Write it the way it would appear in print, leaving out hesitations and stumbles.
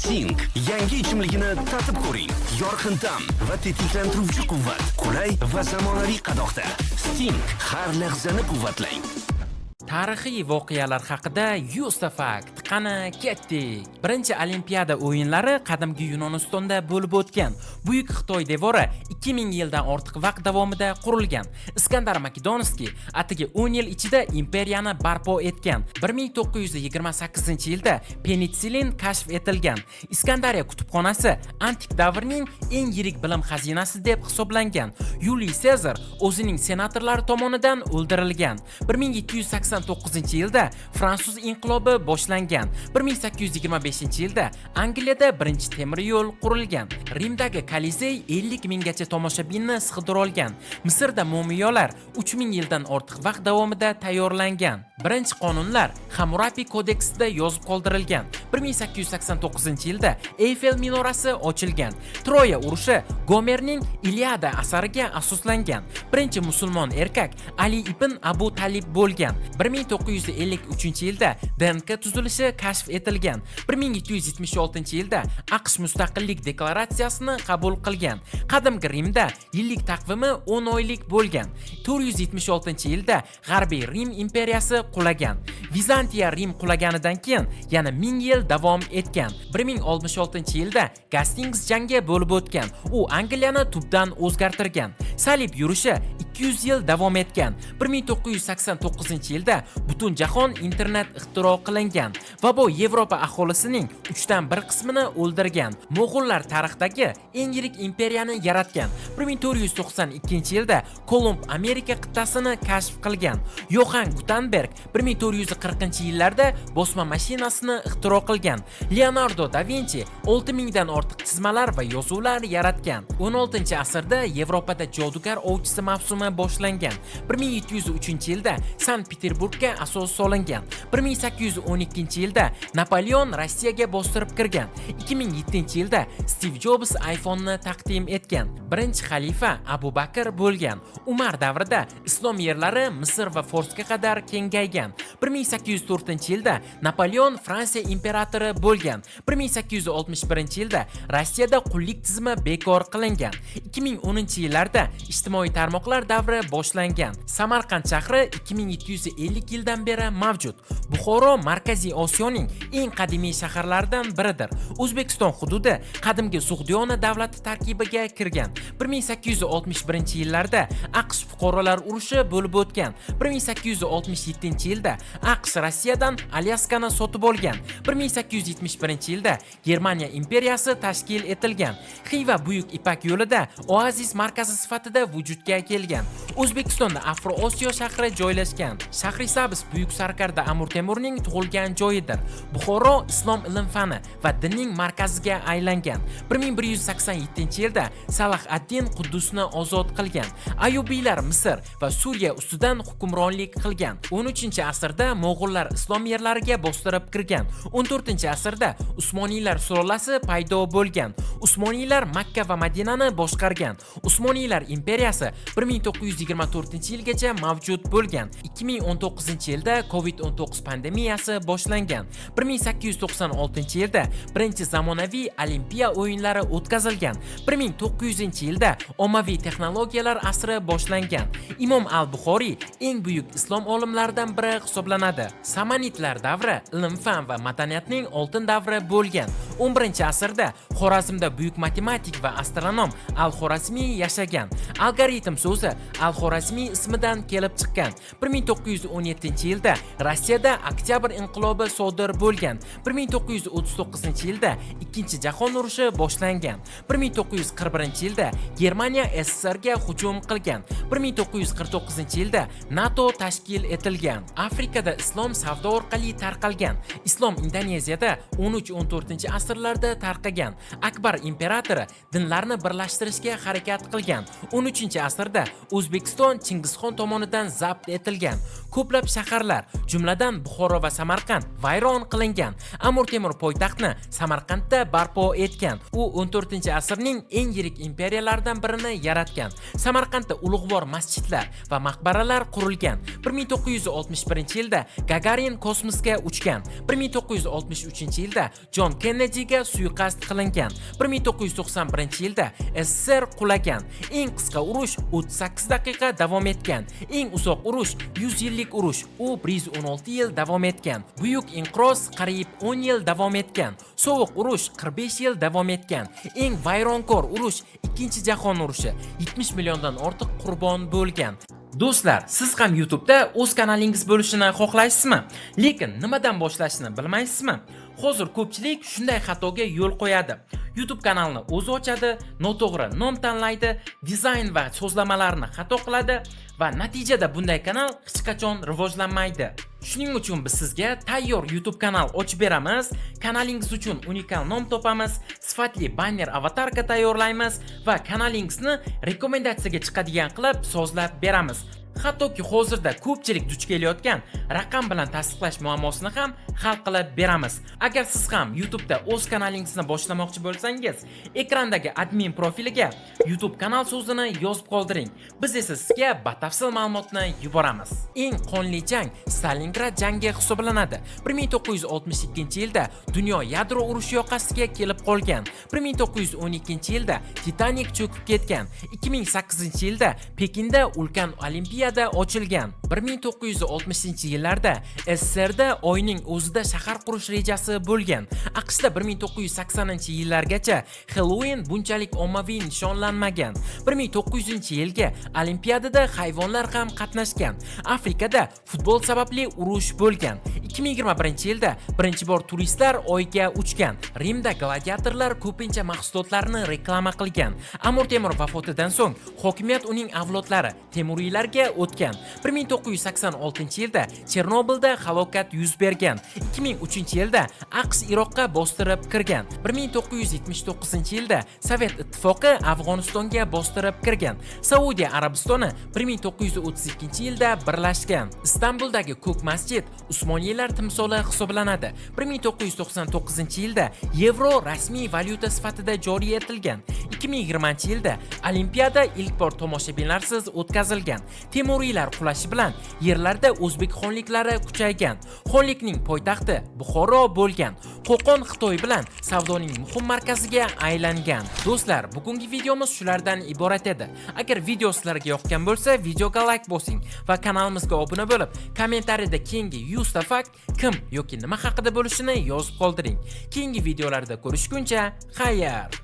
Sting yangi ichimligini tatib ko'ring. Yorqin ta'm va tetiklantiruvchi quvvat, qulay va zamonaviy qadoqda. Sting har lahzani quvvatlang. Tarixiy voqealar haqida Yusafakt qani ketdik. Birinchi Olimpiada o'yinlari qadimgi Yunonistonda bo'lib o'tgan. Buyuk Xitoy devori 2000 yildan ortiq vaqt davomida qurilgan. Iskandar Makedonskiy atigi 10 yil ichida imperiyani barpo etgan. 1928-yilda penitsilin kashf etilgan. Iskandariya kutubxonasi antik davrning eng yirik bilim xazinasi deb hisoblangan. Yuliy Sezar o'zining senatorlari tomonidan o'ldirilgan. 1789-yilda Fransuz inqilobi boshlangan. 1825-yilda Angliyada birinchi temir yo'l qurilgan. Rimdagi Kolizey 50 minggacha tomoshabinni sig'dira olgan. Misrda mumiyolar 3000 yildan ortiq vaqt davomida tayyorlangan. Birinchi qonunlar Hammurapi kodeksida yozib qoldirilgan. 1889-yilda Eyfel minorasi ochilgan. Troya urushi Gomerning Iliada asariga asoslangan. Birinchi musulmon erkak Ali ibn Abu Talib bo'lgan. 1953-yilda DNK tuzilishi kashf etilgan. 1776-yilda AQSh mustaqillik deklaratsiyasini qabul qilgan. Qadimgi Rimda yillik taqvimi 10 oylik bo'lgan. 476-yilda G'arbiy Rim imperiyasi qulagan. Vizantiya Rim qulaganidan keyin yana 1000 yil davom etgan. 1066-yilda Gastings jangi bo'lib o'tgan. U Angliyani tubdan o'zgartirgan. Salib yurishi 200 yil davom etgan. 1989-yilda butun jahon internet ixtiro qilingan va bu Yevropa aholisining 3dan 1 qismini o'ldirgan. Mo'g'ullar tarixdagi eng yirik imperiyani yaratgan. 1492-yilda Kolumb Amerika qit'asini kashf qilgan. Yoxan Gutenberg 1440-yillarda bosma mashinasini ixtiro qilgan. Leonardo da Vinci 6000 dan ortiq chizmalar va yozuvlar yaratgan. 16-asrda Yevropada jodugar ovchisi mavsumi boshlangan. 1703-yilda Sankt-Peterburgga asos solingan. 1812-yilda Napoleon Rossiyaga bostirib kirgan. 2007-yilda Steve Jobs iPhone'ni taqdim etgan. Birinchi xalifa Abu Bakr bo'lgan. Umar davrida islom yerlari Misr va Forsga qadar kengaygan. 1804-yilda Napoleon Fransiya imperatori bo'lgan. 1861-yilda Rossiyada qullik tizimi bekor qilingan. 2010-yillarda ijtimoiy tarmoqlar davri boshlangan. Samarqand shahri 2750 yildan beri mavjud. Buxoro Markaziy Osiyoning eng qadimiy shaharlaridan biridir. O'zbekiston hududi qadimgi Sug'diyona davlati tarkibiga kirgan. 1861-yillarda AQSh fuqarolar urushi bo'lib o'tgan. 1867-yilda AQSh Rossiyadan Alyaskani sotib olgan. 1871-yilda Germaniya imperiyasi tashkil etilgan. Xiva Buyuk Ipak yo'lida oazis markazi sifatida vujudga kelgan. O'zbekistonda Afro-Osiyo shahri joylashgan. Shahrisabz Buyuk Sarkarda Amir Temurning tug'ilgan joyidir. Buxoro islom ilm-fani va dinning markaziga aylangan. 1187-yilda Salah ad-Din Quddusni ozod qilgan. Ayubiylar Misr va Suriya ustidan hukmronlik qilgan. 13-asrda Mo'g'ullar islom yerlariga bostirib kirgan. 14-asrda Usmoniylar sulolasi paydo bo'lgan. Usmoniylar Makka va Madinani boshqargan. Usmoniylar imperiyasi 1924-yilgacha mavjud bo'lgan. 2019-yilda COVID-19 pandemiyasi boshlangan. 1896-yilda birinchi zamonaviy Olimpiya o'yinlari o'tkazilgan. 1900-yilda ommaviy texnologiyalar asri boshlangan. Imom al-Buxoriy eng buyuk islom olimlaridan biri hisoblanadi. Samanidlar davri ilm-fan va madaniyatning oltin davri bo'lgan. 11-asrda Xorazmda buyuk matematik va astronom Al-Xorazmiy yashagan. Algoritm so'zi Al-Xorazmiy ismidan kelib chiqqan. 1917-yilda Rossiyada Oktyabr inqilobi sodir bo'lgan. 1939-yilda Ikkinchi jahon urushi boshlangan. 1941-yilda Germaniya SSRga hujum qilgan. 1949-yilda NATO tashkil etilgan. Afrikada islom savdo orqali tarqalgan. Islom Indoneziyada 13-14-asrlarda tarqagan. Akbar Umar imperatori dinlarni birlashtirishga harakat qilgan. 13-asrda O'zbekiston Chingizxon tomonidan zabt etilgan. Ko'plab shaharlar, jumladan Buxoro va Samarqand vayron qilingan. Amir Temur poytaxtni Samarqandda barpo etgan. U 14-asrning eng yirik imperiyalaridan birini yaratgan. Samarqandda ulug'vor masjidlar va maqbaralar qurilgan. 1961-yilda Gagarin kosmosga uchgan. 1963-yilda John Kennedyga suiqasd qilingan. 1991-yilda SSR qulagan. Eng qisqa urush 38 daqiqa davom etgan. Eng uzoq urush 100 yillik urush. U 116 yil davom etgan. Buyuk inqiroz qariyb 10 yil davom etgan. Sovuq urush 45 yil davom etgan. Eng vayronkor urush Ikkinchi jahon urushi 70 milliondan ortiq qurbon bo'lgan. Do'stlar, siz ham YouTube'da o'z kanalingiz bo'lishini xohlaysizmi? Lekin nimadan boshlashni bilmaysizmi? Hozir ko'pchilik shunday xatoga yo'l qo'yadi. YouTube kanalni o'zi ochadi, noto'g'ri nom tanlaydi, dizayn va so'zlamalarni xato qiladi va natijada bunday kanal hech qachon rivojlanmaydi. Shuning uchun biz sizga tayyor YouTube kanal ochib beramiz, kanalingiz uchun unikal nom topamiz, sifatli banner avatarka tayyorlaymiz va kanalingizni rekomendatsiyaga chiqadigan qilib sozlab beramiz. Hattoki hozirda ko'pchilik duch kelayotgan raqam bilan tasdiqlash muammosini ham hal qilib beramiz. Agar siz ham YouTube'da o'z kanalingizni boshlamoqchi bo'lsangiz, ekrandagi admin profiliga YouTube kanal so'zini yozib qoldiring. Biz esa sizga batafsil ma'lumotni yuboramiz. Eng qonli jang Stalingrad jangi hisoblanadi. 1962-yilda dunyo yadro urushi yoqasiga kelib qolgan. 1912-yilda Titanic cho'kib ketgan. 2008-yilda Pekinda ulkan olimpiada ochilgan. 1960-yillarda SSRda oyning o'zida shahar qurish rejasi bo'lgan. AQShda 1980-yillargacha Halloween bunchalik ommaviy nishonlanmagan. 1900-yilga olimpiadada hayvonlar ham qatnashgan. Afrikada futbol sababli urush bo'lgan. 2021-yilda birinchi bor turistlar oyga uchgan. Rimda gladiatorlar ko'pincha mahsulotlarni reklama qilgan. Amir Temur vafotidan so'ng hokimiyat uning avlodlari Temuriylarga o'tgan. 1986-yilda Chernobylda halokat yuz bergan. 2003-yilda AQSh Iroqqa bostirib kirgan. 1979-yilda Sovet ittifoqi Afg'onistonga bostirib kirgan. Saudiya Arabistoni 1932-yilda birlashgan. Istanbuldagi Ko'k masjid Usmoniylar timsoli hisoblanadi. 1999-yilda yevro rasmiy valyuta sifatida joriy etilgan. 2020-yilda Olimpiada ilk bor tomoshabinlarsiz o'tkazilgan. Temuriylar qulashi bilan yerlarda o'zbek xonliklari kuchaygan. Xonlikning poytaxti Buxoro bo'lgan. Qo'qon Xitoy bilan savdoning muhim markaziga aylangan. Do'stlar, bugungi videomiz shulardan iborat edi. Agar video sizlarga yoqqan bo'lsa, videoga like bosing va kanalimizga obuna bo'lib, kommentariyada keyingi 100 ta fakt kim yoki nima haqida bo'lishini yozib qoldiring. Keyingi videolarda ko'rishguncha, xayr.